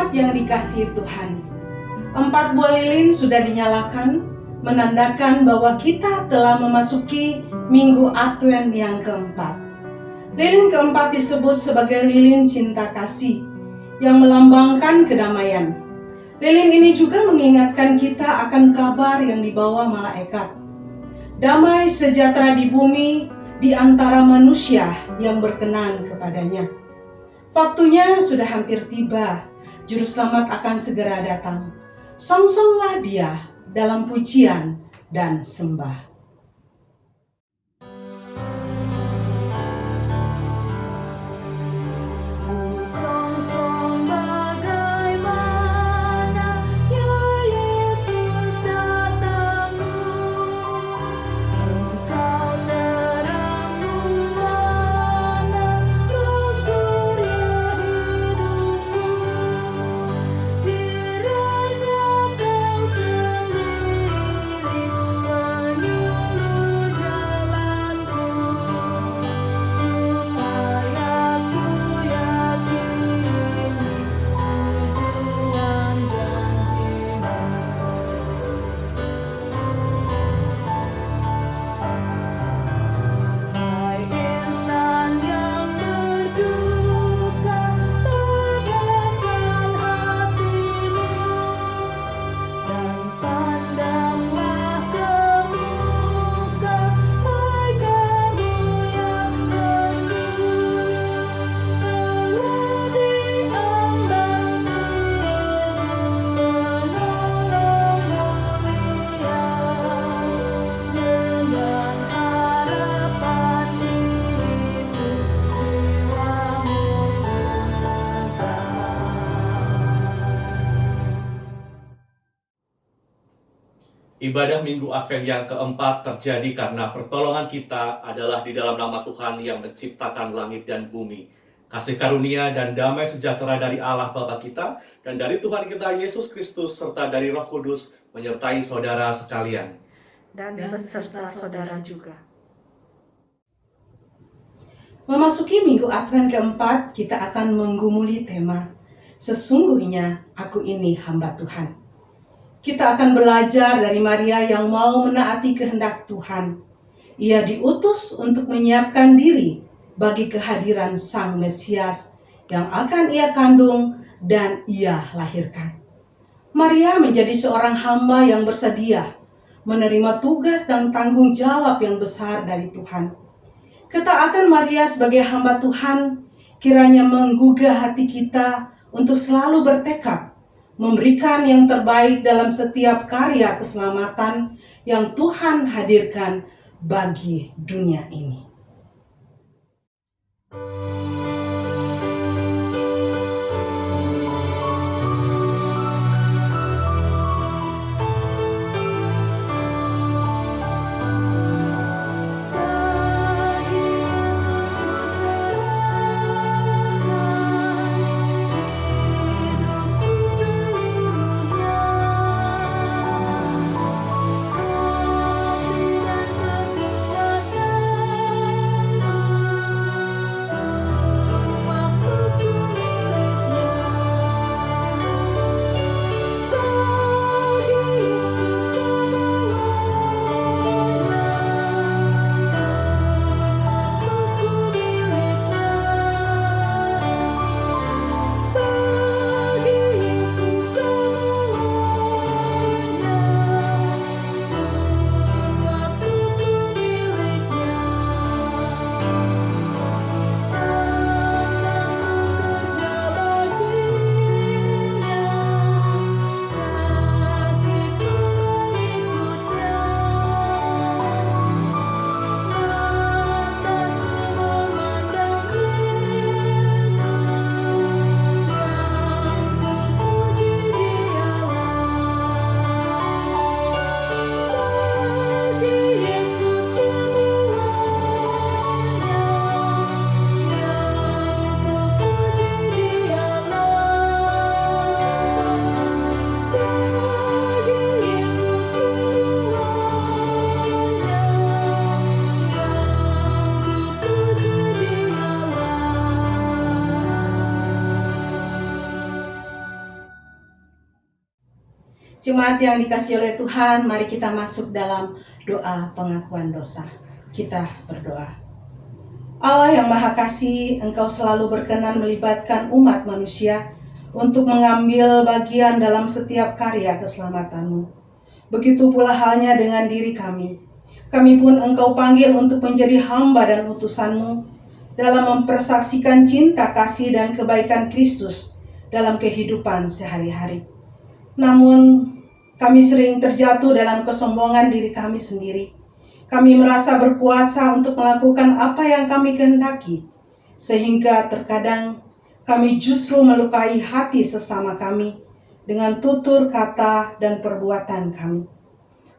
Jemaat yang dikasihi Tuhan, 4 buah lilin sudah dinyalakan, menandakan bahwa kita telah memasuki Minggu Advent yang keempat. Lilin keempat disebut sebagai lilin cinta kasih yang melambangkan kedamaian. Lilin ini juga mengingatkan kita akan kabar yang dibawa malaikat. Damai sejahtera di bumi di antara manusia yang berkenan kepadanya. Waktunya sudah hampir tiba. Juru selamat akan segera datang. Songsonglah dia dalam pujian dan sembah. Ibadah Minggu Advent yang keempat terjadi karena pertolongan kita adalah di dalam nama Tuhan yang menciptakan langit dan bumi. Kasih karunia dan damai sejahtera dari Allah Bapa kita dan dari Tuhan kita Yesus Kristus serta dari Roh Kudus menyertai saudara sekalian. Dan beserta saudara juga. Memasuki Minggu Advent keempat, kita akan menggumuli tema Sesungguhnya Aku Ini Hamba Tuhan. Kita akan belajar dari Maria yang mau menaati kehendak Tuhan. Ia diutus untuk menyiapkan diri bagi kehadiran Sang Mesias yang akan ia kandung dan ia lahirkan. Maria menjadi seorang hamba yang bersedia menerima tugas dan tanggung jawab yang besar dari Tuhan. Ketaatan Maria sebagai hamba Tuhan kiranya menggugah hati kita untuk selalu bertekad memberikan yang terbaik dalam setiap karya keselamatan yang Tuhan hadirkan bagi dunia ini. Jemaat yang dikasihi oleh Tuhan, mari kita masuk dalam doa pengakuan dosa. Kita berdoa. Allah yang Maha Kasih, Engkau selalu berkenan melibatkan umat manusia untuk mengambil bagian dalam setiap karya keselamatan-Mu. Begitu pula halnya dengan diri kami. Kami pun Engkau panggil untuk menjadi hamba dan utusan-Mu dalam mempersaksikan cinta, kasih, dan kebaikan Kristus dalam kehidupan sehari-hari. Namun, kami sering terjatuh dalam kesombongan diri kami sendiri. Kami merasa berkuasa untuk melakukan apa yang kami kehendaki, sehingga terkadang kami justru melukai hati sesama kami dengan tutur kata dan perbuatan kami.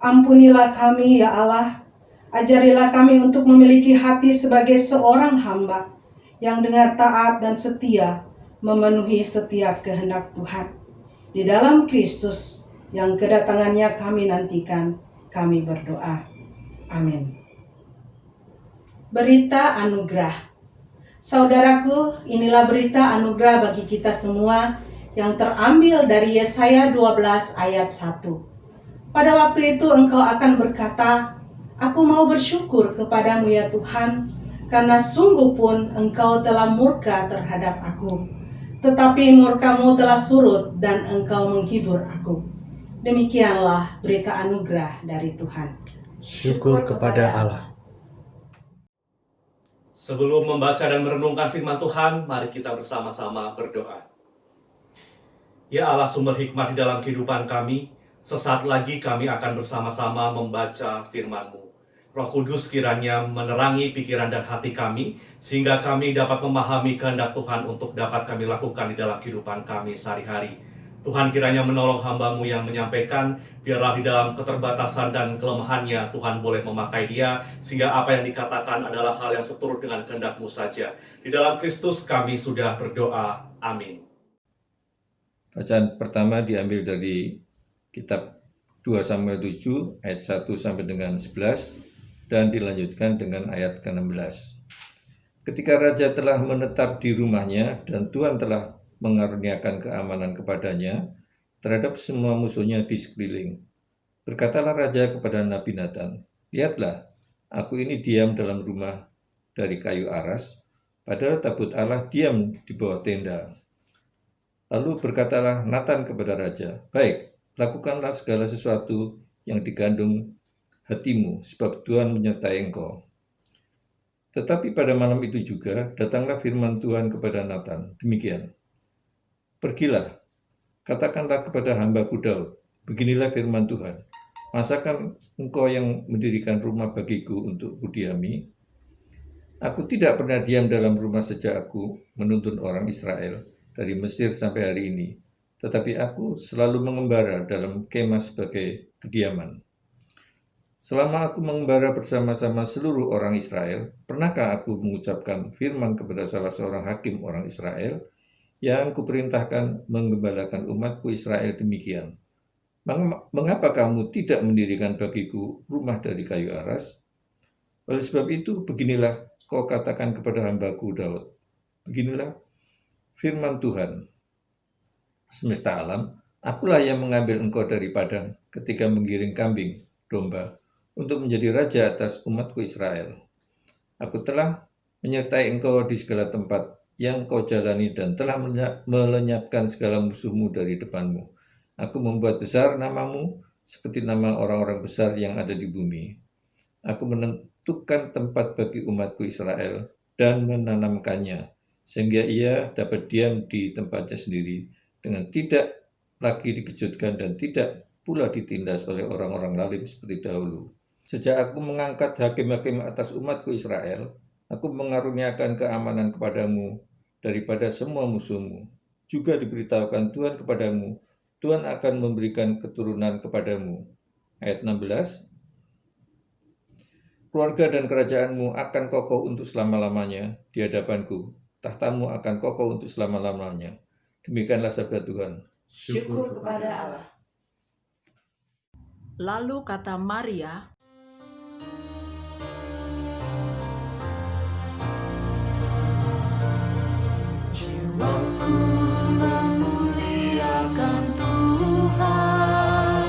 Ampunilah kami, ya Allah. Ajarilah kami untuk memiliki hati sebagai seorang hamba yang dengan taat dan setia memenuhi setiap kehendak Tuhan. Di dalam Kristus yang kedatangannya kami nantikan, kami berdoa. Amin. Berita anugerah. Saudaraku, inilah berita anugerah bagi kita semua yang terambil dari Yesaya 12 ayat 1. Pada waktu itu engkau akan berkata, Aku mau bersyukur kepadamu ya Tuhan, karena sungguh pun engkau telah murka terhadap aku. Tetapi murkamu telah surut dan engkau menghibur aku. Demikianlah berita anugerah dari Tuhan. Syukur kepada Allah. Sebelum membaca dan merenungkan firman Tuhan, mari kita bersama-sama berdoa. Ya Allah, sumber hikmat di dalam kehidupan kami, sesaat lagi kami akan bersama-sama membaca firman-Mu. Roh Kudus kiranya menerangi pikiran dan hati kami, sehingga kami dapat memahami kehendak Tuhan untuk dapat kami lakukan di dalam kehidupan kami sehari-hari. Tuhan kiranya menolong hamba-Mu yang menyampaikan, biarlah di dalam keterbatasan dan kelemahannya Tuhan boleh memakai dia, sehingga apa yang dikatakan adalah hal yang seturut dengan kehendak-Mu saja. Di dalam Kristus kami sudah berdoa. Amin. Bacaan pertama diambil dari kitab 2 Samuel 7 ayat 1 sampai dengan 11 dan dilanjutkan dengan ayat ke-16. Ketika raja telah menetap di rumahnya dan Tuhan telah mengaruniakan keamanan kepadanya terhadap semua musuhnya di sekeliling, berkatalah raja kepada Nabi Nathan, Lihatlah, aku ini diam dalam rumah dari kayu aras, padahal tabut Allah diam di bawah tenda. Lalu berkatalah Nathan kepada raja, Baik, lakukanlah segala sesuatu yang digandung hatimu, sebab Tuhan menyertai engkau. Tetapi pada malam itu juga datanglah firman Tuhan kepada Nathan, demikian, Pergilah, katakanlah kepada hamba-Ku Daud, beginilah firman Tuhan, Masakan engkau yang mendirikan rumah bagiku untuk kudiami? Aku tidak pernah diam dalam rumah sejak aku menuntun orang Israel dari Mesir sampai hari ini, tetapi aku selalu mengembara dalam kemah sebagai kediaman. Selama aku mengembara bersama-sama seluruh orang Israel, pernahkah aku mengucapkan firman kepada salah seorang hakim orang Israel yang kuperintahkan menggembalakan umatku Israel demikian? Mengapa kamu tidak mendirikan bagiku rumah dari kayu aras? Oleh sebab itu, beginilah kau katakan kepada hamba-Ku Daud. Beginilah firman Tuhan semesta alam, akulah yang mengambil engkau dari padang ketika menggiring kambing, domba, untuk menjadi raja atas umatku Israel. Aku telah menyertai engkau di segala tempat yang kau jalani dan telah melenyapkan segala musuhmu dari depanmu. Aku membuat besar namamu seperti nama orang-orang besar yang ada di bumi. Aku menentukan tempat bagi umatku Israel dan menanamkannya, sehingga ia dapat diam di tempatnya sendiri dengan tidak lagi dikejutkan dan tidak pula ditindas oleh orang-orang zalim seperti dahulu. Sejak aku mengangkat hakim-hakim atas umatku Israel, aku mengaruniakan keamanan kepadamu daripada semua musuhmu. Juga diberitahukan Tuhan kepadamu, Tuhan akan memberikan keturunan kepadamu. Ayat 16, keluarga dan kerajaanmu akan kokoh untuk selama-lamanya di hadapanku. Tahtamu akan kokoh untuk selama-lamanya. Demikianlah sabda Tuhan. Syukur kepada Allah. Lalu kata Maria, Jiwaku memuliakan Tuhan,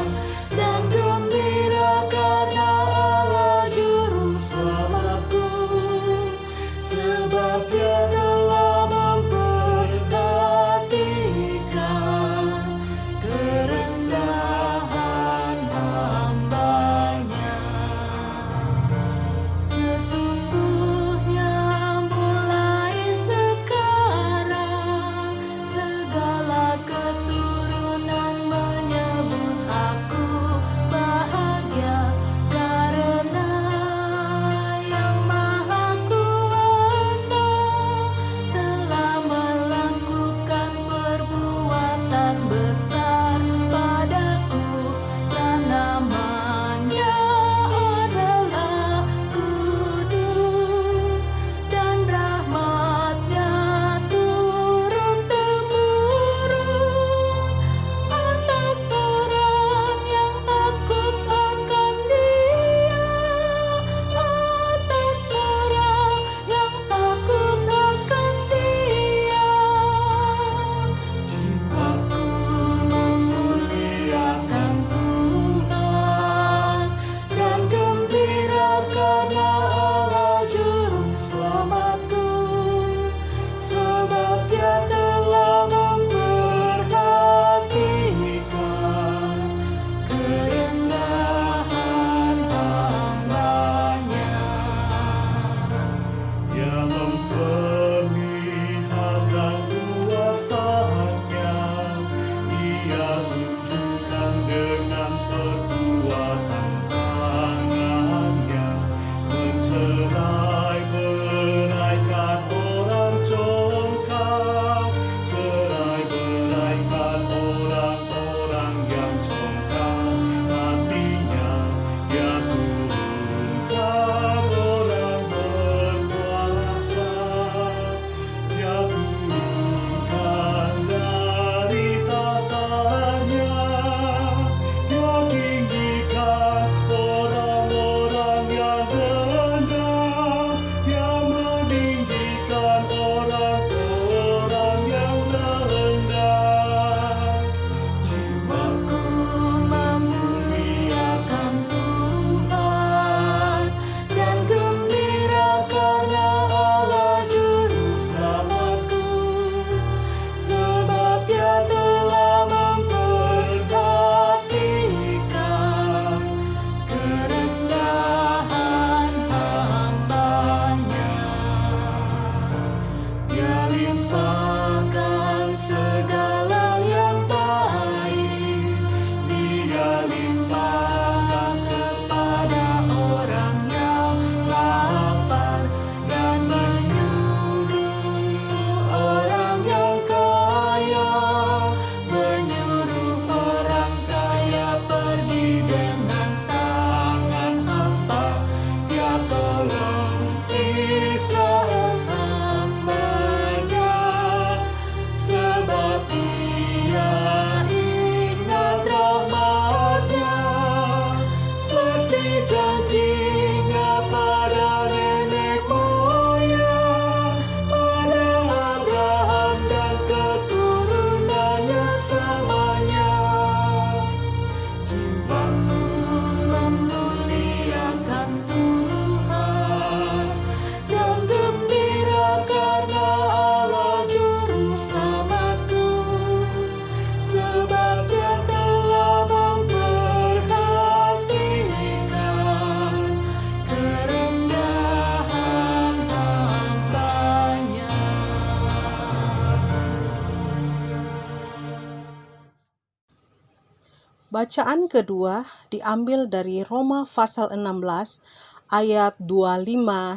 Bacaan kedua diambil dari Roma pasal 16 ayat 25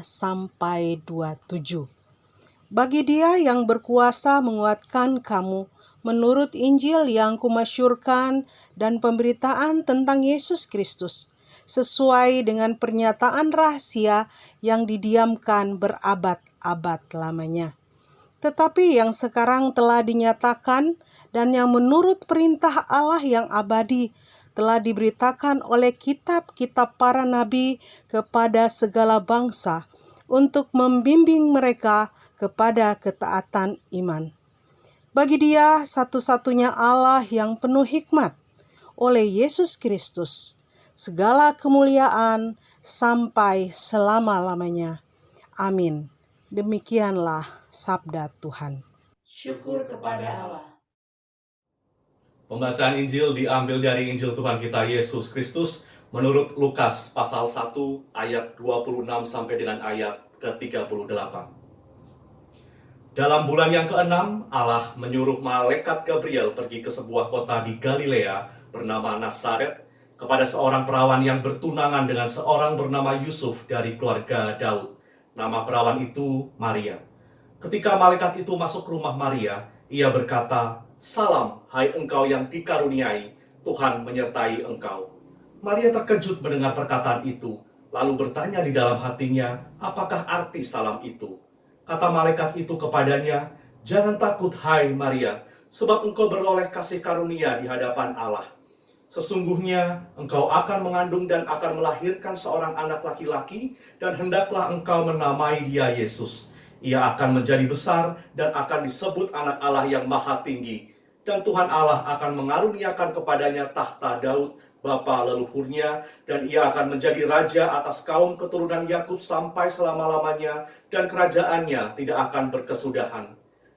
sampai 27. Bagi Dia yang berkuasa menguatkan kamu menurut Injil yang kumasyurkan dan pemberitaan tentang Yesus Kristus, sesuai dengan pernyataan rahasia yang didiamkan berabad-abad lamanya. Tetapi yang sekarang telah dinyatakan dan yang menurut perintah Allah yang abadi telah diberitakan oleh kitab-kitab para nabi kepada segala bangsa untuk membimbing mereka kepada ketaatan iman. Bagi Dia satu-satunya Allah yang penuh hikmat, oleh Yesus Kristus, segala kemuliaan sampai selama-lamanya. Amin. Demikianlah sabda Tuhan. Syukur kepada Allah. Pembacaan Injil diambil dari Injil Tuhan kita Yesus Kristus menurut Lukas pasal 1 ayat 26 sampai dengan ayat ke-38. Dalam bulan yang ke-6, Allah menyuruh malaikat Gabriel pergi ke sebuah kota di Galilea bernama Nazaret kepada seorang perawan yang bertunangan dengan seorang bernama Yusuf dari keluarga Daud. Nama perawan itu Maria. Ketika malaikat itu masuk ke rumah Maria, ia berkata, "Salam, hai engkau yang dikaruniai, Tuhan menyertai engkau." Maria terkejut mendengar perkataan itu, lalu bertanya di dalam hatinya, apakah arti salam itu? Kata malaikat itu kepadanya, "Jangan takut, hai Maria, sebab engkau beroleh kasih karunia di hadapan Allah. Sesungguhnya engkau akan mengandung dan akan melahirkan seorang anak laki-laki, dan hendaklah engkau menamai dia Yesus. Ia akan menjadi besar dan akan disebut anak Allah yang maha tinggi. Dan Tuhan Allah akan mengaruniakan kepadanya tahta Daud, bapa leluhurnya, dan ia akan menjadi raja atas kaum keturunan Yakub sampai selama-lamanya, dan kerajaannya tidak akan berkesudahan."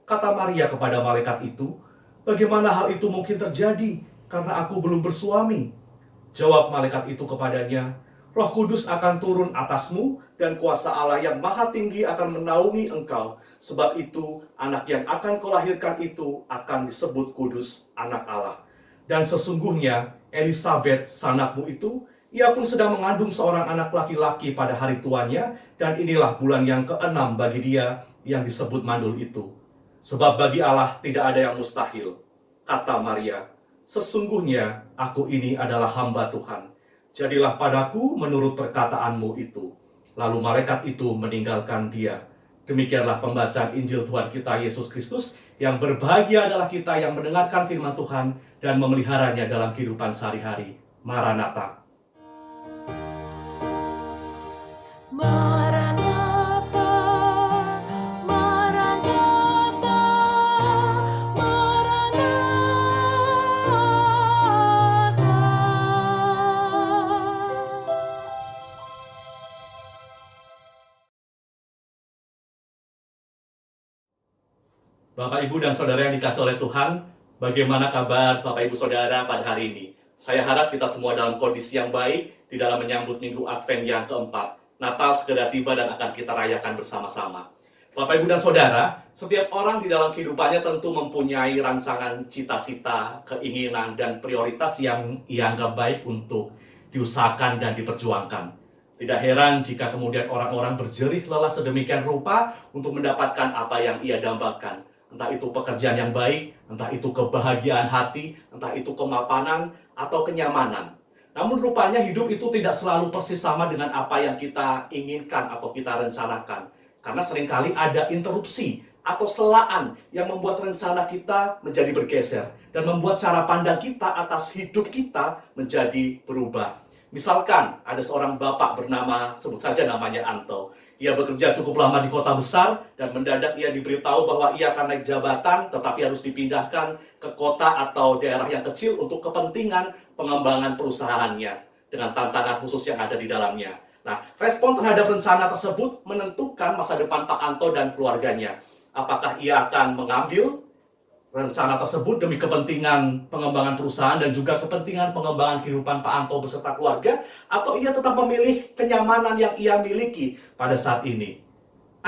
Kata Maria kepada malaikat itu, "Bagaimana hal itu mungkin terjadi, karena aku belum bersuami?" Jawab malaikat itu kepadanya, "Roh Kudus akan turun atasmu, dan kuasa Allah yang maha tinggi akan menaungi engkau. Sebab itu, anak yang akan kau lahirkan itu akan disebut kudus, anak Allah. Dan sesungguhnya, Elisabet, sanakmu itu, ia pun sedang mengandung seorang anak laki-laki pada hari tuanya, dan inilah bulan yang ke-6 bagi dia yang disebut mandul itu. Sebab bagi Allah tidak ada yang mustahil." Kata Maria, "Sesungguhnya aku ini adalah hamba Tuhan. Jadilah padaku menurut perkataanmu itu." Lalu malaikat itu meninggalkan dia. Demikianlah pembacaan Injil Tuhan kita Yesus Kristus. Yang berbahagia adalah kita yang mendengarkan firman Tuhan dan memeliharanya dalam kehidupan sehari-hari. Maranatha. Maranatha, Maranatha, Maranatha. Bapak, Ibu, dan Saudara yang dikasih oleh Tuhan, bagaimana kabar Bapak, Ibu, Saudara pada hari ini? Saya harap kita semua dalam kondisi yang baik di dalam menyambut Minggu Advent yang keempat. Natal segera tiba dan akan kita rayakan bersama-sama. Bapak, Ibu, dan Saudara, setiap orang di dalam kehidupannya tentu mempunyai rancangan cita-cita, keinginan, dan prioritas yang ia anggap baik untuk diusahakan dan diperjuangkan. Tidak heran jika kemudian orang-orang berjerih lelah sedemikian rupa untuk mendapatkan apa yang ia dambakan. Entah itu pekerjaan yang baik, entah itu kebahagiaan hati, entah itu kemapanan atau kenyamanan. Namun rupanya hidup itu tidak selalu persis sama dengan apa yang kita inginkan atau kita rencanakan. Karena seringkali ada interupsi atau selaan yang membuat rencana kita menjadi bergeser dan membuat cara pandang kita atas hidup kita menjadi berubah. Misalkan ada seorang bapak bernama, sebut saja namanya Anto. Ia bekerja cukup lama di kota besar dan mendadak ia diberitahu bahwa ia akan naik jabatan tetapi harus dipindahkan ke kota atau daerah yang kecil untuk kepentingan pengembangan perusahaannya dengan tantangan khusus yang ada di dalamnya. Nah, respon terhadap rencana tersebut menentukan masa depan Pak Anto dan keluarganya. Apakah ia akan mengambil rencana tersebut demi kepentingan pengembangan perusahaan dan juga kepentingan pengembangan kehidupan Pak Anto beserta keluarga, atau ia tetap memilih kenyamanan yang ia miliki pada saat ini.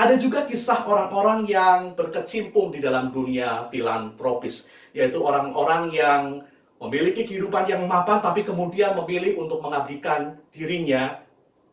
Ada juga kisah orang-orang yang berkecimpung di dalam dunia filantropis, yaitu orang-orang yang memiliki kehidupan yang mapan, tapi kemudian memilih untuk mengabdikan dirinya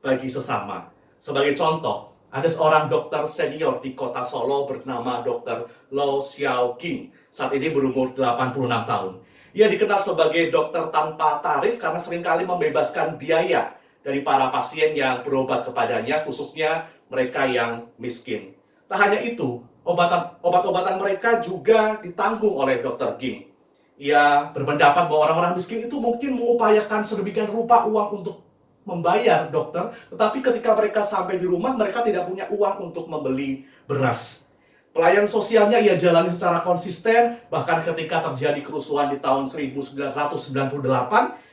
bagi sesama. Sebagai contoh, ada seorang dokter senior di kota Solo bernama Dr. Lo Xiao King. Saat ini berumur 86 tahun. Ia dikenal sebagai dokter tanpa tarif karena seringkali membebaskan biaya dari para pasien yang berobat kepadanya, khususnya mereka yang miskin. Tak hanya itu, obat-obatan mereka juga ditanggung oleh Dr. King. Ia berpendapat bahwa orang-orang miskin itu mungkin mengupayakan sedemikian rupa uang untuk membayar dokter, tetapi ketika mereka sampai di rumah, mereka tidak punya uang untuk membeli beras. Pelayanan sosialnya ia jalani secara konsisten, bahkan ketika terjadi kerusuhan di tahun 1998,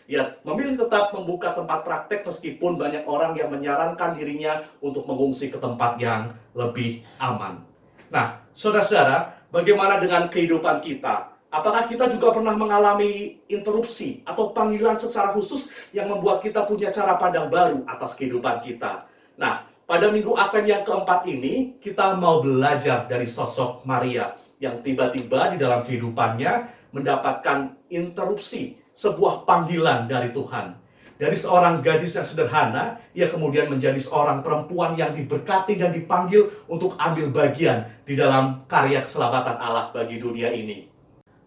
ia memilih tetap membuka tempat praktek meskipun banyak orang yang menyarankan dirinya untuk mengungsi ke tempat yang lebih aman. Nah, saudara-saudara, bagaimana dengan kehidupan kita? Apakah kita juga pernah mengalami interupsi atau panggilan secara khusus yang membuat kita punya cara pandang baru atas kehidupan kita? Nah, pada minggu Advent yang keempat ini, kita mau belajar dari sosok Maria yang tiba-tiba di dalam kehidupannya mendapatkan interupsi, sebuah panggilan dari Tuhan. Dari seorang gadis yang sederhana, ia kemudian menjadi seorang perempuan yang diberkati dan dipanggil untuk ambil bagian di dalam karya keselamatan Allah bagi dunia ini.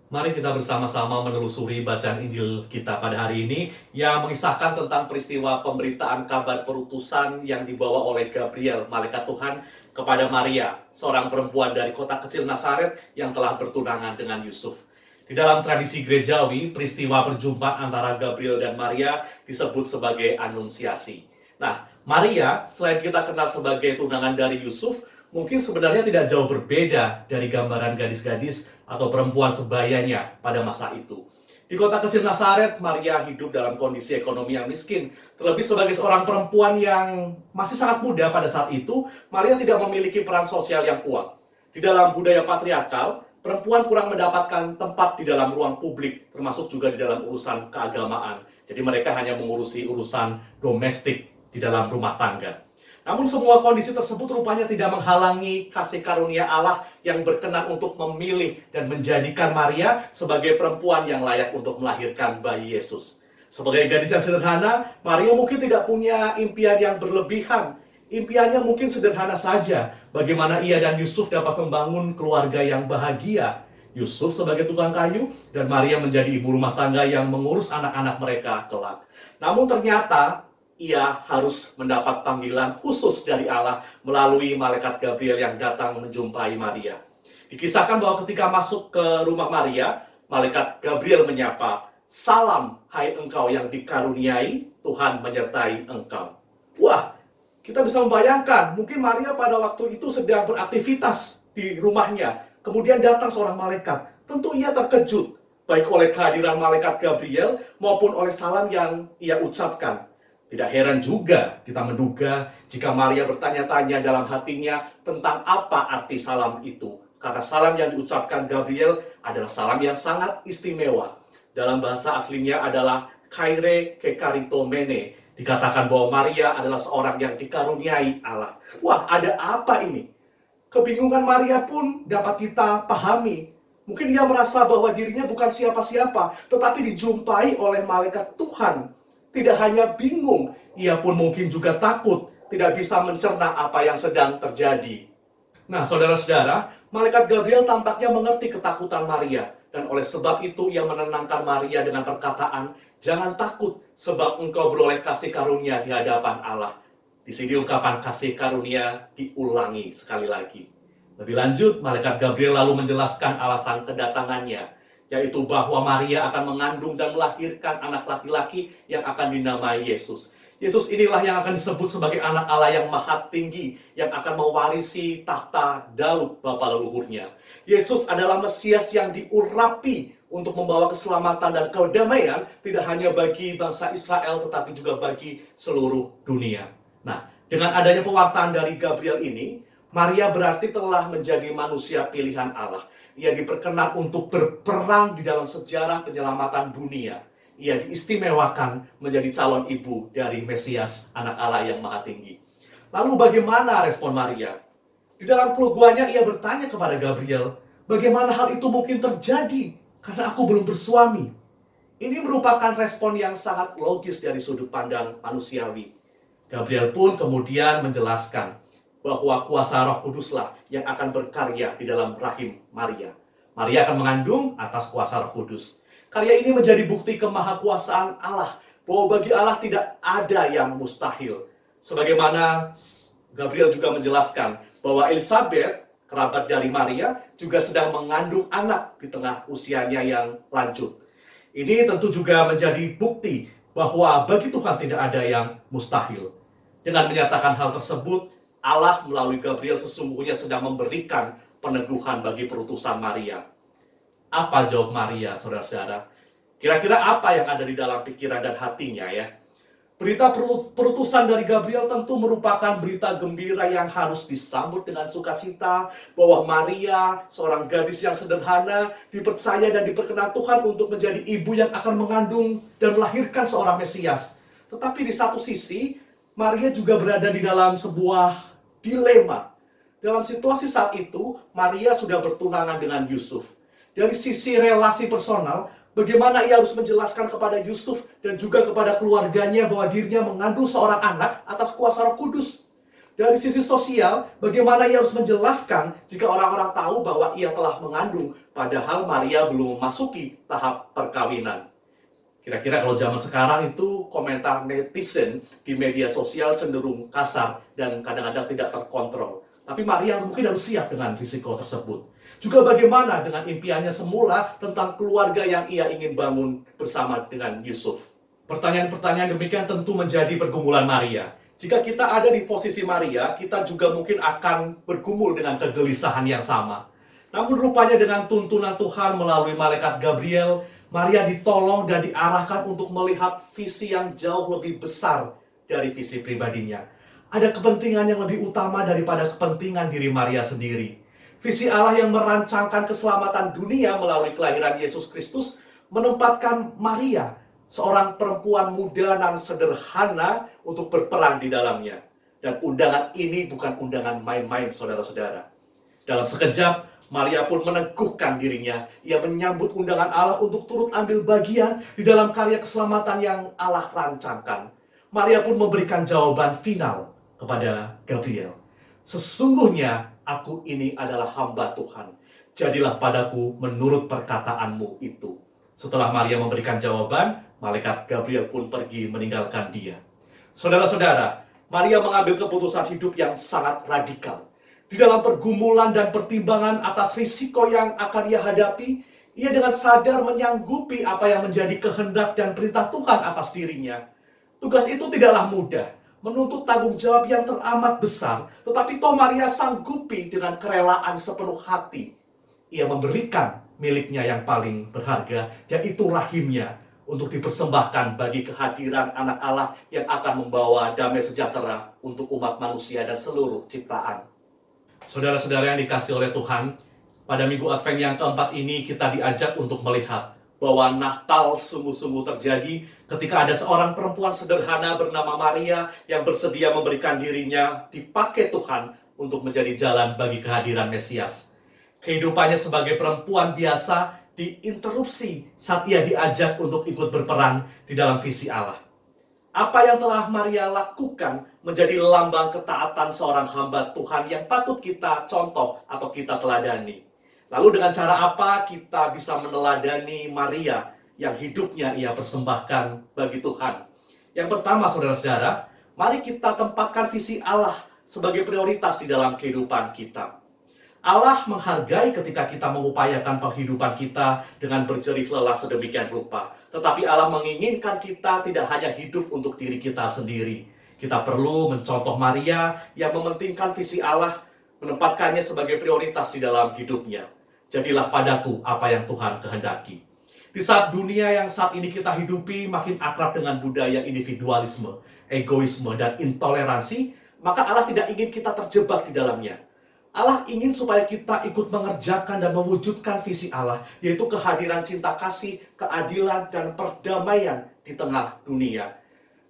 Mari kita bersama-sama menelusuri bacaan Injil kita pada hari ini yang mengisahkan tentang peristiwa pemberitaan kabar perutusan yang dibawa oleh Gabriel, malaikat Tuhan, kepada Maria, seorang perempuan dari kota kecil Nazaret yang telah bertunangan dengan Yusuf. Di dalam tradisi gerejawi, peristiwa perjumpaan antara Gabriel dan Maria disebut sebagai anunsiasi. Nah, Maria, selain kita kenal sebagai tunangan dari Yusuf, mungkin sebenarnya tidak jauh berbeda dari gambaran gadis-gadis atau perempuan sebayanya pada masa itu. Di kota kecil Nazaret, Maria hidup dalam kondisi ekonomi yang miskin. Terlebih sebagai seorang perempuan yang masih sangat muda pada saat itu, Maria tidak memiliki peran sosial yang kuat. Di dalam budaya patriarkal, perempuan kurang mendapatkan tempat di dalam ruang publik, termasuk juga di dalam urusan keagamaan. Jadi mereka hanya mengurusi urusan domestik di dalam rumah tangga. Namun semua kondisi tersebut rupanya tidak menghalangi kasih karunia Allah yang berkenan untuk memilih dan menjadikan Maria sebagai perempuan yang layak untuk melahirkan bayi Yesus. Sebagai gadis yang sederhana, Maria mungkin tidak punya impian yang berlebihan. Impiannya mungkin sederhana saja, bagaimana ia dan Yusuf dapat membangun keluarga yang bahagia. Yusuf sebagai tukang kayu dan Maria menjadi ibu rumah tangga yang mengurus anak-anak mereka kelak. Namun ternyata ia harus mendapat panggilan khusus dari Allah melalui malaikat Gabriel yang datang menjumpai Maria. Dikisahkan bahwa ketika masuk ke rumah Maria, malaikat Gabriel menyapa, "Salam, hai engkau yang dikaruniai, Tuhan menyertai engkau." Wah, kita bisa membayangkan, mungkin Maria pada waktu itu sedang beraktivitas di rumahnya. Kemudian datang seorang malaikat. Tentu ia terkejut, baik oleh kehadiran malaikat Gabriel maupun oleh salam yang ia ucapkan. Tidak heran juga kita menduga jika Maria bertanya-tanya dalam hatinya tentang apa arti salam itu. Kata salam yang diucapkan Gabriel adalah salam yang sangat istimewa. Dalam bahasa aslinya adalah Kyrie Kekaritomene. Dikatakan bahwa Maria adalah seorang yang dikaruniai Allah. Wah, ada apa ini? Kebingungan Maria pun dapat kita pahami. Mungkin ia merasa bahwa dirinya bukan siapa-siapa, tetapi dijumpai oleh malaikat Tuhan. Tidak hanya bingung, ia pun mungkin juga takut, tidak bisa mencerna apa yang sedang terjadi. Nah, saudara-saudara, malaikat Gabriel tampaknya mengerti ketakutan Maria, dan oleh sebab itu ia menenangkan Maria dengan perkataan, "Jangan takut, sebab engkau beroleh kasih karunia di hadapan Allah." Di sini ungkapan kasih karunia diulangi sekali lagi. Lebih lanjut, malaikat Gabriel lalu menjelaskan alasan kedatangannya, yaitu bahwa Maria akan mengandung dan melahirkan anak laki-laki yang akan dinamai Yesus. Yesus inilah yang akan disebut sebagai anak Allah yang maha tinggi, yang akan mewarisi tahta Daud bapa leluhurnya. Yesus adalah Mesias yang diurapi untuk membawa keselamatan dan kedamaian tidak hanya bagi bangsa Israel tetapi juga bagi seluruh dunia. Nah, dengan adanya pewartaan dari Gabriel ini, Maria berarti telah menjadi manusia pilihan Allah. Ia diperkenan untuk berperan di dalam sejarah penyelamatan dunia. Ia diistimewakan menjadi calon ibu dari Mesias, anak Allah yang maha tinggi. Lalu bagaimana respon Maria? Di dalam keluguannya ia bertanya kepada Gabriel, bagaimana hal itu mungkin terjadi karena aku belum bersuami? Ini merupakan respon yang sangat logis dari sudut pandang manusiawi. Gabriel pun kemudian menjelaskan bahwa kuasa Roh Kuduslah yang akan berkarya di dalam rahim Maria. Maria akan mengandung atas kuasa Roh Kudus. Karya ini menjadi bukti kemahakuasaan Allah, bahwa bagi Allah tidak ada yang mustahil. Sebagaimana Gabriel juga menjelaskan bahwa Elizabeth, kerabat dari Maria, juga sedang mengandung anak di tengah usianya yang lanjut. Ini tentu juga menjadi bukti bahwa bagi Tuhan tidak ada yang mustahil. Dengan menyatakan hal tersebut, Allah melalui Gabriel sesungguhnya sedang memberikan peneguhan bagi perutusan Maria. Apa jawab Maria, saudara-saudara? Kira-kira apa yang ada di dalam pikiran dan hatinya ya? Berita perutusan dari Gabriel tentu merupakan berita gembira yang harus disambut dengan sukacita, bahwa Maria, seorang gadis yang sederhana, dipercaya dan diperkenan Tuhan untuk menjadi ibu yang akan mengandung dan melahirkan seorang Mesias. Tetapi di satu sisi, Maria juga berada di dalam sebuah dilema. Dalam situasi saat itu, Maria sudah bertunangan dengan Yusuf. Dari sisi relasi personal, bagaimana ia harus menjelaskan kepada Yusuf dan juga kepada keluarganya bahwa dirinya mengandung seorang anak atas kuasa Roh Kudus. Dari sisi sosial, bagaimana ia harus menjelaskan jika orang-orang tahu bahwa ia telah mengandung, padahal Maria belum memasuki tahap perkawinan. Kira-kira kalau zaman sekarang itu komentar netizen di media sosial cenderung kasar dan kadang-kadang tidak terkontrol. Tapi Maria mungkin harus siap dengan risiko tersebut. Juga bagaimana dengan impiannya semula tentang keluarga yang ia ingin bangun bersama dengan Yusuf. Pertanyaan-pertanyaan demikian tentu menjadi pergumulan Maria. Jika kita ada di posisi Maria, kita juga mungkin akan bergumul dengan kegelisahan yang sama. Namun rupanya dengan tuntunan Tuhan melalui malaikat Gabriel, Maria ditolong dan diarahkan untuk melihat visi yang jauh lebih besar dari visi pribadinya. Ada kepentingan yang lebih utama daripada kepentingan diri Maria sendiri. Visi Allah yang merancangkan keselamatan dunia melalui kelahiran Yesus Kristus menempatkan Maria, seorang perempuan muda dan sederhana, untuk berperan di dalamnya. Dan undangan ini bukan undangan main-main, saudara-saudara. Dalam sekejap, Maria pun meneguhkan dirinya. Ia menyambut undangan Allah untuk turut ambil bagian di dalam karya keselamatan yang Allah rancangkan. Maria pun memberikan jawaban final kepada Gabriel. Sesungguhnya aku ini adalah hamba Tuhan. Jadilah padaku menurut perkataanmu itu. Setelah Maria memberikan jawaban, malaikat Gabriel pun pergi meninggalkan dia. Saudara-saudara, Maria mengambil keputusan hidup yang sangat radikal. Di dalam pergumulan dan pertimbangan atas risiko yang akan ia hadapi, ia dengan sadar menyanggupi apa yang menjadi kehendak dan perintah Tuhan atas dirinya. Tugas itu tidaklah mudah, menuntut tanggung jawab yang teramat besar, tetapi toh Maria sanggupi dengan kerelaan sepenuh hati. Ia memberikan miliknya yang paling berharga, yaitu rahimnya, untuk dipersembahkan bagi kehadiran anak Allah yang akan membawa damai sejahtera untuk umat manusia dan seluruh ciptaan. Saudara-saudara yang dikasihi oleh Tuhan, pada minggu Advent yang keempat ini kita diajak untuk melihat bahwa Natal sungguh-sungguh terjadi ketika ada seorang perempuan sederhana bernama Maria yang bersedia memberikan dirinya dipakai Tuhan untuk menjadi jalan bagi kehadiran Mesias. Kehidupannya sebagai perempuan biasa diinterupsi saat ia diajak untuk ikut berperan di dalam visi Allah. Apa yang telah Maria lakukan menjadi lambang ketaatan seorang hamba Tuhan yang patut kita contoh atau kita teladani. Lalu dengan cara apa kita bisa meneladani Maria yang hidupnya ia persembahkan bagi Tuhan? Yang pertama, saudara-saudara, mari kita tempatkan visi Allah sebagai prioritas di dalam kehidupan kita. Allah menghargai ketika kita mengupayakan penghidupan kita dengan berjerih lelah sedemikian rupa. Tetapi Allah menginginkan kita tidak hanya hidup untuk diri kita sendiri. Kita perlu mencontoh Maria yang mementingkan visi Allah, menempatkannya sebagai prioritas di dalam hidupnya. Jadilah padaku apa yang Tuhan kehendaki. Di saat dunia yang saat ini kita hidupi makin akrab dengan budaya individualisme, egoisme, dan intoleransi, maka Allah tidak ingin kita terjebak di dalamnya. Allah ingin supaya kita ikut mengerjakan dan mewujudkan visi Allah, yaitu kehadiran cinta kasih, keadilan, dan perdamaian di tengah dunia.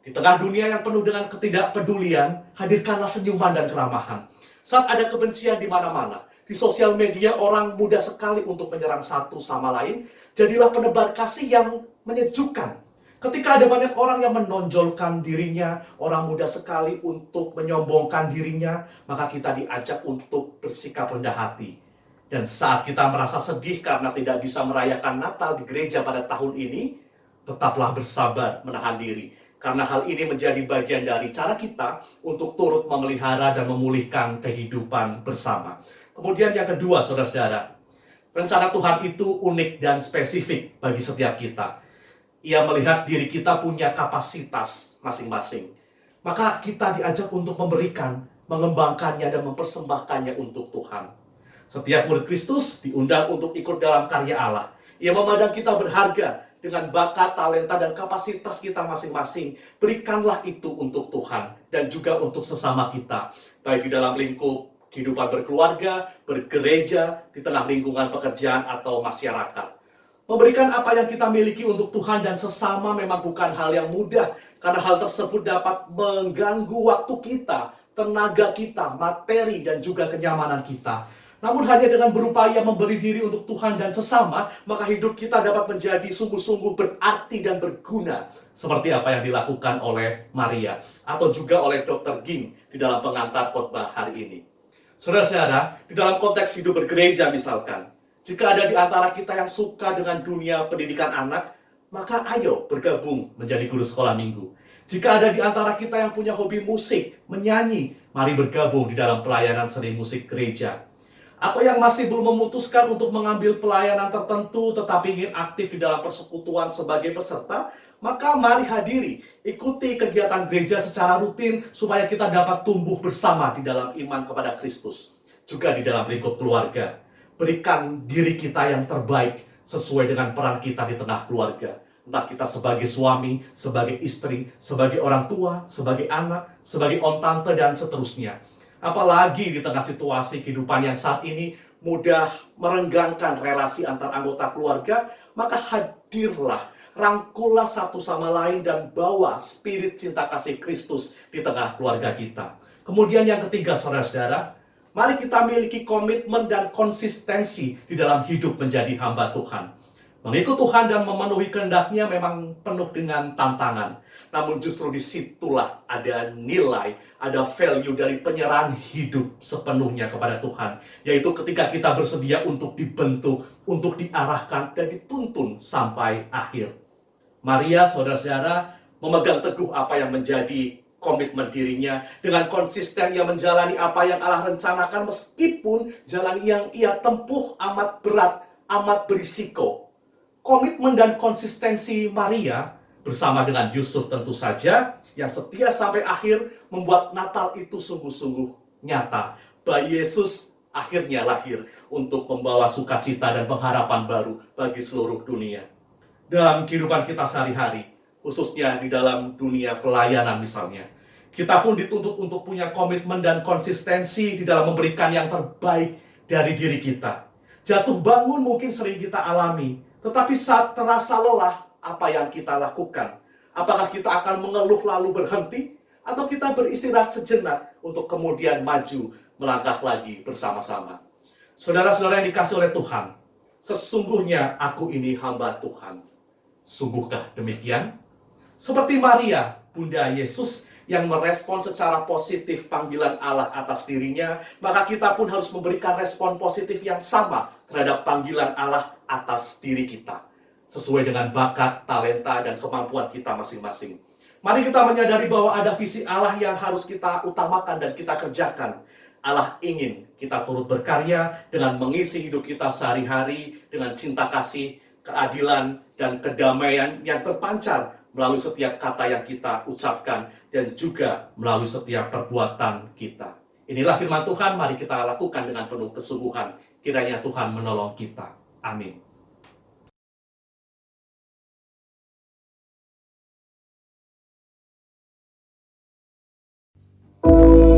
Di tengah dunia yang penuh dengan ketidakpedulian, hadirkanlah senyuman dan keramahan. Saat ada kebencian di mana-mana, Di sosial media orang mudah sekali untuk menyerang satu sama lain. Jadilah penebar kasih yang menyejukkan. Ketika ada banyak orang yang menonjolkan dirinya, orang mudah sekali untuk menyombongkan dirinya, maka kita diajak untuk bersikap rendah hati. Dan saat kita merasa sedih karena tidak bisa merayakan Natal di gereja pada tahun ini, tetaplah bersabar menahan diri. Karena hal ini menjadi bagian dari cara kita untuk turut memelihara dan memulihkan kehidupan bersama. Kemudian yang kedua, saudara-saudara, rencana Tuhan itu unik dan spesifik bagi setiap kita. Ia melihat diri kita punya kapasitas masing-masing. Maka kita diajak untuk memberikan, mengembangkannya dan mempersembahkannya untuk Tuhan. Setiap murid Kristus diundang untuk ikut dalam karya Allah. Ia memandang kita berharga dengan bakat, talenta, dan kapasitas kita masing-masing. Berikanlah itu untuk Tuhan dan juga untuk sesama kita. Baik di dalam lingkup kehidupan berkeluarga, bergereja, di tengah lingkungan pekerjaan atau masyarakat. Memberikan apa yang kita miliki untuk Tuhan dan sesama memang bukan hal yang mudah. Karena hal tersebut dapat mengganggu waktu kita, tenaga kita, materi, dan juga kenyamanan kita. Namun hanya dengan berupaya memberi diri untuk Tuhan dan sesama, maka hidup kita dapat menjadi sungguh-sungguh berarti dan berguna. Seperti apa yang dilakukan oleh Maria, atau juga oleh Dr. Ging di dalam pengantar khotbah hari ini. Saudara-saudara, di dalam konteks hidup bergereja misalkan, jika ada di antara kita yang suka dengan dunia pendidikan anak, maka ayo bergabung menjadi guru sekolah minggu. Jika ada di antara kita yang punya hobi musik, menyanyi, mari bergabung di dalam pelayanan seni musik gereja. Atau yang masih belum memutuskan untuk mengambil pelayanan tertentu tetapi ingin aktif di dalam persekutuan sebagai peserta, maka mari hadiri, ikuti kegiatan gereja secara rutin supaya kita dapat tumbuh bersama di dalam iman kepada Kristus. Juga di dalam lingkup keluarga. Berikan diri kita yang terbaik sesuai dengan peran kita di tengah keluarga. Entah kita sebagai suami, sebagai istri, sebagai orang tua, sebagai anak, sebagai om tante, dan seterusnya. Apalagi di tengah situasi kehidupan yang saat ini mudah merenggangkan relasi antar anggota keluarga, maka hadirlah, rangkullah satu sama lain dan bawa spirit cinta kasih Kristus di tengah keluarga kita. Kemudian yang ketiga, saudara-saudara, mari kita miliki komitmen dan konsistensi di dalam hidup menjadi hamba Tuhan. Mengikut Tuhan dan memenuhi kehendak-Nya memang penuh dengan tantangan. Namun justru disitulah ada nilai, ada value dari penyerahan hidup sepenuhnya kepada Tuhan. Yaitu ketika kita bersedia untuk dibentuk, untuk diarahkan, dan dituntun sampai akhir. Maria, saudara-saudara, memegang teguh apa yang menjadi komitmen dirinya, dengan konsisten ia menjalani apa yang Allah rencanakan meskipun jalan yang ia tempuh amat berat, amat berisiko. Komitmen dan konsistensi Maria bersama dengan Yusuf tentu saja yang setia sampai akhir membuat Natal itu sungguh-sungguh nyata. Bayi Yesus akhirnya lahir untuk membawa sukacita dan pengharapan baru bagi seluruh dunia. Dalam kehidupan kita sehari-hari, khususnya di dalam dunia pelayanan misalnya, kita pun dituntut untuk punya komitmen dan konsistensi di dalam memberikan yang terbaik dari diri kita. Jatuh bangun mungkin sering kita alami, tetapi saat terasa lelah, apa yang kita lakukan? Apakah kita akan mengeluh lalu berhenti? Atau kita beristirahat sejenak untuk kemudian maju melangkah lagi bersama-sama? Saudara-saudara yang dikasih oleh Tuhan, sesungguhnya aku ini hamba Tuhan. Sungguhkah demikian? Seperti Maria, Bunda Yesus, yang merespon secara positif panggilan Allah atas dirinya, maka kita pun harus memberikan respon positif yang sama terhadap panggilan Allah atas diri kita. Sesuai dengan bakat, talenta, dan kemampuan kita masing-masing. Mari kita menyadari bahwa ada visi Allah yang harus kita utamakan dan kita kerjakan. Allah ingin kita turut berkarya dengan mengisi hidup kita sehari-hari dengan cinta kasih, keadilan, dan kedamaian yang terpancar melalui setiap kata yang kita ucapkan dan juga melalui setiap perbuatan kita. Inilah firman Tuhan, mari kita lakukan dengan penuh kesungguhan. Kiranya Tuhan menolong kita. Amin. Ia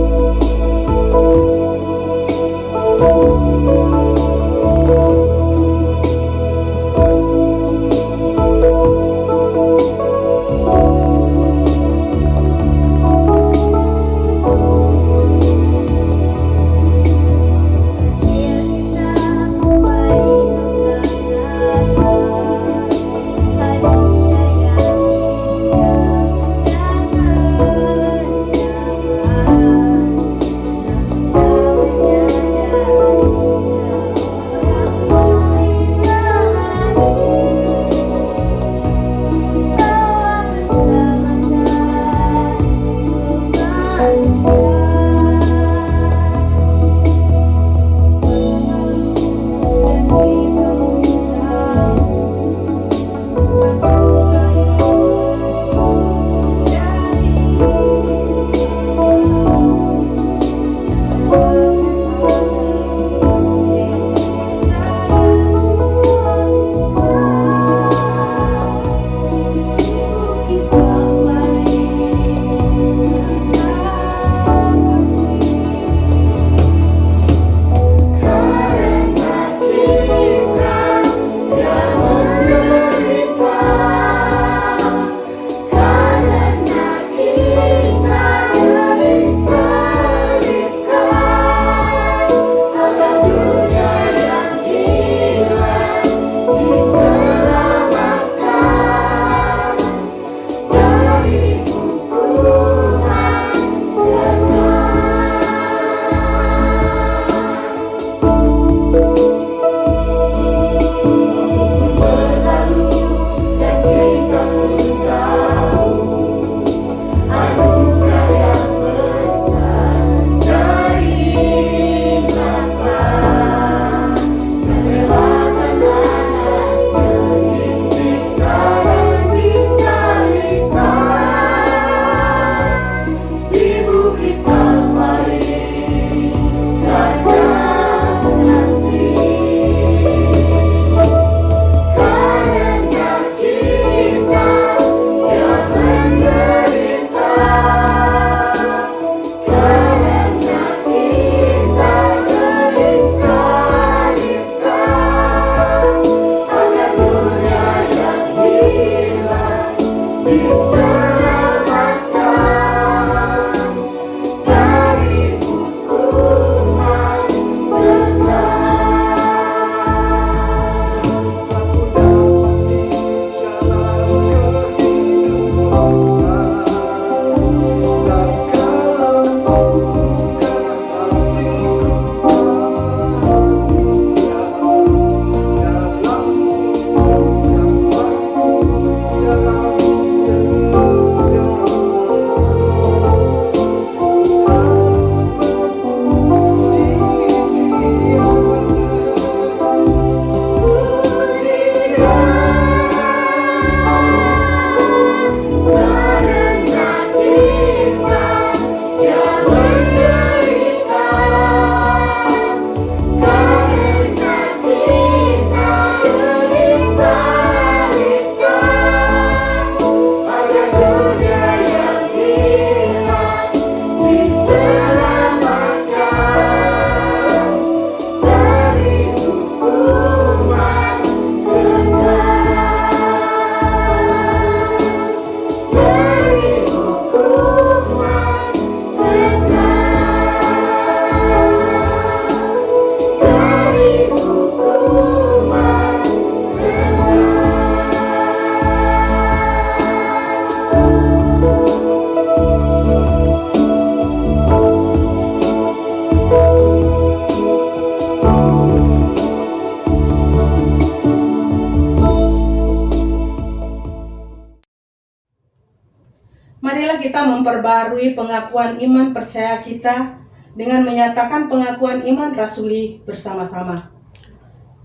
kita memperbarui pengakuan iman percaya kita dengan menyatakan pengakuan iman rasuli bersama-sama.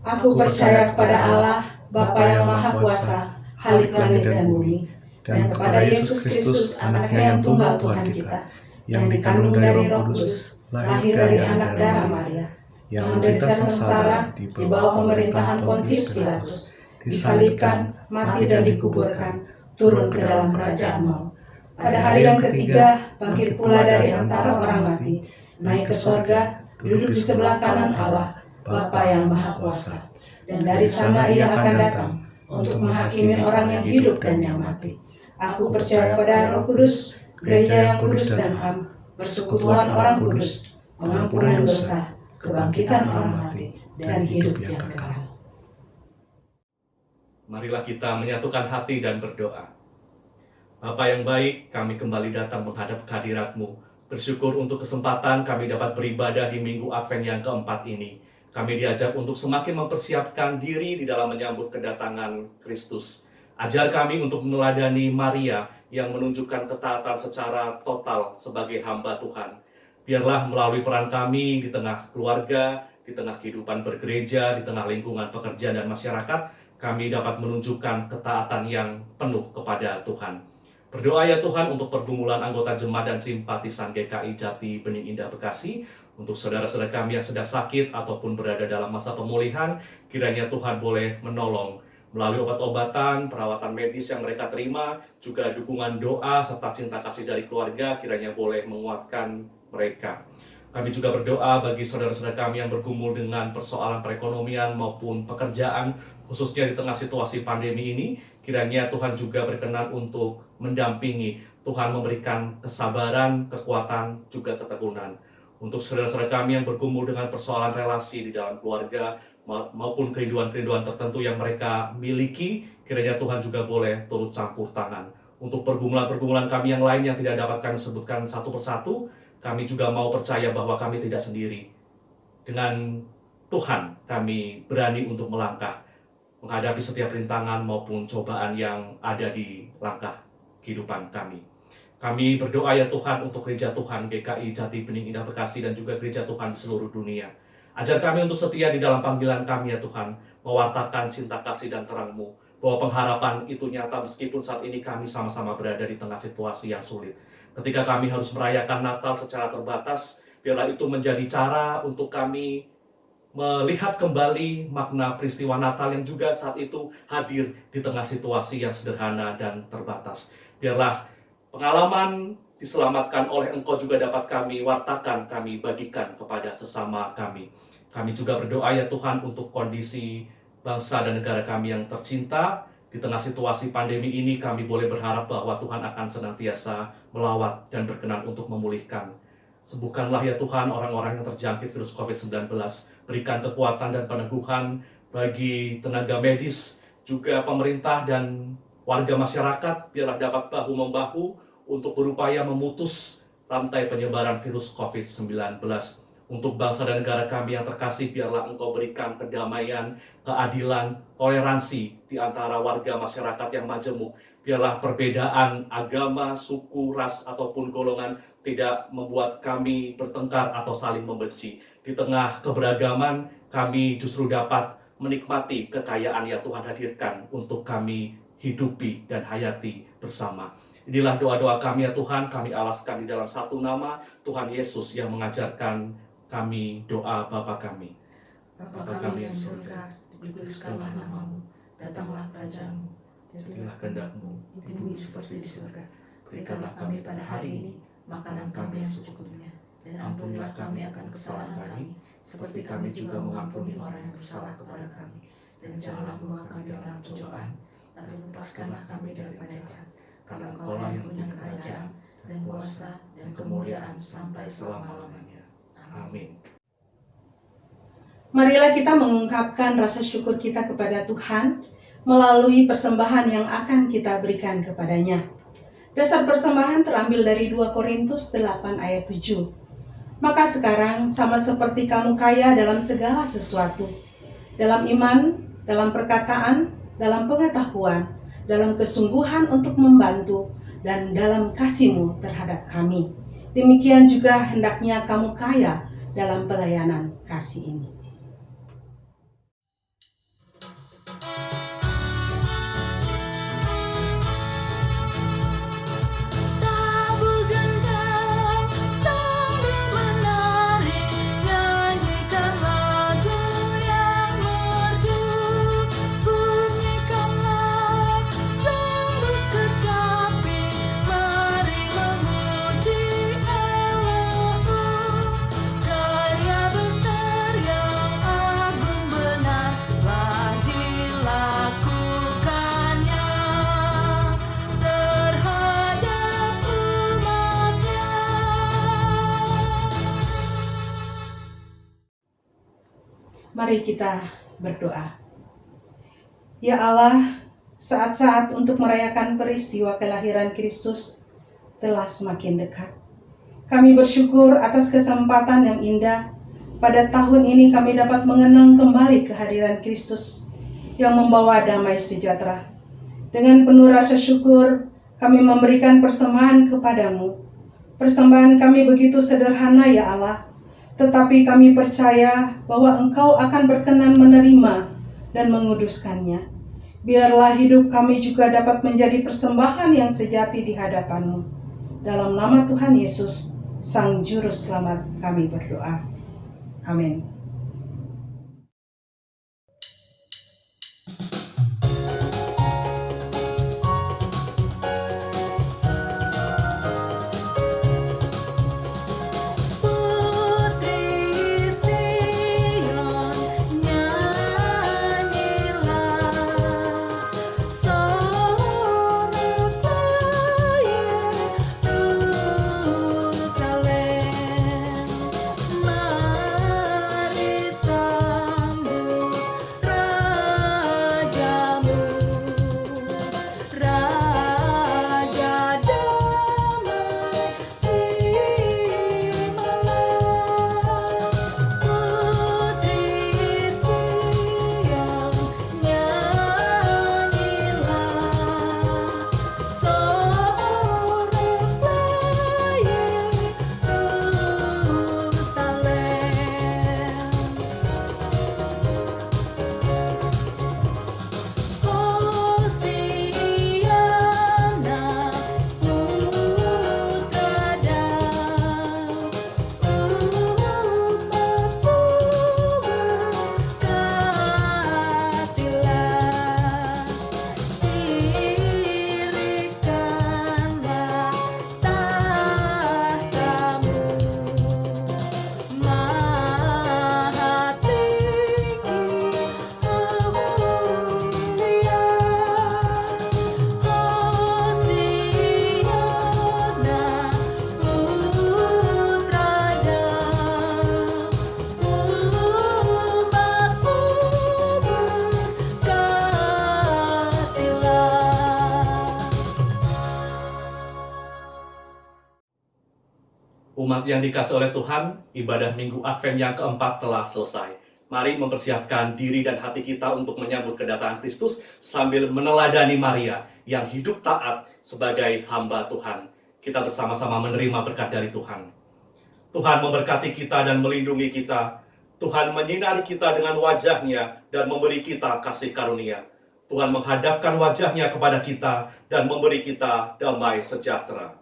Aku percaya kepada Allah, Bapa yang Maha Kuasa, Khalik langit dan bumi, dan kepada Yesus Kristus, anaknya yang tunggal Tuhan kita, yang dikandung dari Roh Kudus, lahir dari anak darah Maria, yang menderita sengsara di bawah pemerintahan Pontius Pilatus, disalibkan, mati dan dikuburkan, turun ke dalam kerajaan maut. Pada hari yang ketiga, bangkit pula dari antara orang mati, naik ke sorga, duduk di sebelah kanan Allah, Bapa yang Maha Kuasa. Dan dari sana ia akan datang untuk menghakimi orang yang hidup dan yang mati. Aku percaya pada Roh Kudus, gereja yang kudus dan am, persekutuan orang kudus, pengampunan dosa, kebangkitan orang mati, dan hidup yang kekal. Marilah kita menyatukan hati dan berdoa. Bapa yang baik, kami kembali datang menghadap kehadirat-Mu. Bersyukur untuk kesempatan kami dapat beribadah di Minggu Advent yang keempat ini. Kami diajak untuk semakin mempersiapkan diri di dalam menyambut kedatangan Kristus. Ajar kami untuk meneladani Maria yang menunjukkan ketaatan secara total sebagai hamba Tuhan. Biarlah melalui peran kami di tengah keluarga, di tengah kehidupan bergereja, di tengah lingkungan pekerjaan dan masyarakat, kami dapat menunjukkan ketaatan yang penuh kepada Tuhan. Berdoa ya Tuhan untuk pergumulan anggota jemaat dan simpatisan GKI Jati Bening Indah Bekasi, untuk saudara-saudara kami yang sedang sakit ataupun berada dalam masa pemulihan, kiranya Tuhan boleh menolong melalui obat-obatan, perawatan medis yang mereka terima, juga dukungan doa serta cinta kasih dari keluarga, kiranya boleh menguatkan mereka. Kami juga berdoa bagi saudara-saudara kami yang bergumul dengan persoalan perekonomian maupun pekerjaan, khususnya di tengah situasi pandemi ini, kiranya Tuhan juga berkenan untuk mendampingi, Tuhan memberikan kesabaran, kekuatan, juga ketekunan. Untuk saudara-saudara kami yang bergumul dengan persoalan relasi di dalam keluarga, maupun kerinduan-kerinduan tertentu yang mereka miliki, kiranya Tuhan juga boleh turut campur tangan. Untuk pergumulan-pergumulan kami yang lain yang tidak dapat kami sebutkan satu persatu, kami juga mau percaya bahwa kami tidak sendiri. Dengan Tuhan kami berani untuk melangkah, menghadapi setiap rintangan maupun cobaan yang ada di langkah kehidupan kami. Kami berdoa ya Tuhan untuk gereja Tuhan GKI Jati Bening Indah Bekasi dan juga gereja Tuhan di seluruh dunia. Ajar kami untuk setia di dalam panggilan kami ya Tuhan, mewartakan cinta kasih dan terang-Mu, bahwa pengharapan itu nyata meskipun saat ini kami sama-sama berada di tengah situasi yang sulit. Ketika kami harus merayakan Natal secara terbatas, biarlah itu menjadi cara untuk kami melihat kembali makna peristiwa Natal yang juga saat itu hadir di tengah situasi yang sederhana dan terbatas. Biarlah pengalaman diselamatkan oleh Engkau juga dapat kami wartakan, kami bagikan kepada sesama kami. Kami juga berdoa ya Tuhan untuk kondisi bangsa dan negara kami yang tercinta. Di tengah situasi pandemi ini kami boleh berharap bahwa Tuhan akan senantiasa melawat dan berkenan untuk memulihkan. Sembuhkanlah ya Tuhan orang-orang yang terjangkit virus COVID-19. Berikan kekuatan dan peneguhan bagi tenaga medis, juga pemerintah dan warga masyarakat, biarlah dapat bahu-membahu untuk berupaya memutus rantai penyebaran virus COVID-19. Untuk bangsa dan negara kami yang terkasih, biarlah Engkau berikan kedamaian, keadilan, toleransi di antara warga masyarakat yang majemuk. Biarlah perbedaan agama, suku, ras, ataupun golongan tidak membuat kami bertengkar atau saling membenci. Di tengah keberagaman, kami justru dapat menikmati kekayaan yang Tuhan hadirkan untuk kami hidupi dan hayati bersama. Inilah doa-doa kami ya Tuhan, kami alaskan di dalam satu nama, Tuhan Yesus yang mengajarkan kami doa Bapa kami. Bapa kami yang di surga, dikuduskanlah nama-Mu, datanglah kerajaan-Mu, jadilah kehendak-Mu di bumi seperti di surga. Berikanlah kami pada hari ini makanan kami yang secukupnya, dan ampunilah kami akan kesalahan kami, seperti kami juga mengampuni orang yang bersalah kepada kami. Dan janganlah membawa kami dalam pencobaan, tapi lepaskanlah kami daripada jahat. Karena Engkau-lah yang punya kerajaan, dan kuasa, dan kemuliaan sampai selama-lamanya. Amin. Marilah kita mengungkapkan rasa syukur kita kepada Tuhan melalui persembahan yang akan kita berikan kepadanya. Dasar persembahan terambil dari 2 Korintus 8 ayat 7. Maka sekarang sama seperti kamu kaya dalam segala sesuatu, dalam iman, dalam perkataan, dalam pengetahuan, dalam kesungguhan untuk membantu, dan dalam kasih-Mu terhadap kami. Demikian juga hendaknya kamu kaya dalam pelayanan kasih ini. Tabu gendang sambil menari, nyanyikan lagu yang merdu. Bunyikanlah tembus kecapi, mari memuji Elohim. Karya besar yang agung benar telah dilakukannya terhadap umatnya. Mari kita berdoa. Ya Allah, saat-saat untuk merayakan peristiwa kelahiran Kristus telah semakin dekat. Kami bersyukur atas kesempatan yang indah. Pada tahun ini kami dapat mengenang kembali kehadiran Kristus yang membawa damai sejahtera. Dengan penuh rasa syukur, kami memberikan persembahan kepadamu. Persembahan kami begitu sederhana ya Allah, tetapi kami percaya bahwa Engkau akan berkenan menerima dan menguduskannya. Biarlah hidup kami juga dapat menjadi persembahan yang sejati di hadapan-Mu. Dalam nama Tuhan Yesus, Sang Juru Selamat, kami berdoa. Amin. Putri Sion, nyanyilah, sorotlah Yerusalem. Mari sambut rajamu, Raja damai Putri Sion, nyanyilah, sorotlah Yerusalem. Hosiana, putra Daud, umatmu berkatilah. Dirikanlah tahtamu, Maha Tinggi mulia. Hosiana, putra Daud, umatmu berkatilah. Umat yang dikasihi oleh Tuhan, ibadah Minggu Advent yang keempat telah selesai. Mari mempersiapkan diri dan hati kita untuk menyambut kedatangan Kristus sambil meneladani Maria yang hidup taat sebagai hamba Tuhan. Kita bersama-sama menerima berkat dari Tuhan. Tuhan memberkati kita dan melindungi kita. Tuhan menyinari kita dengan wajah-Nya dan memberi kita kasih karunia. Tuhan menghadapkan wajah-Nya kepada kita dan memberi kita damai sejahtera.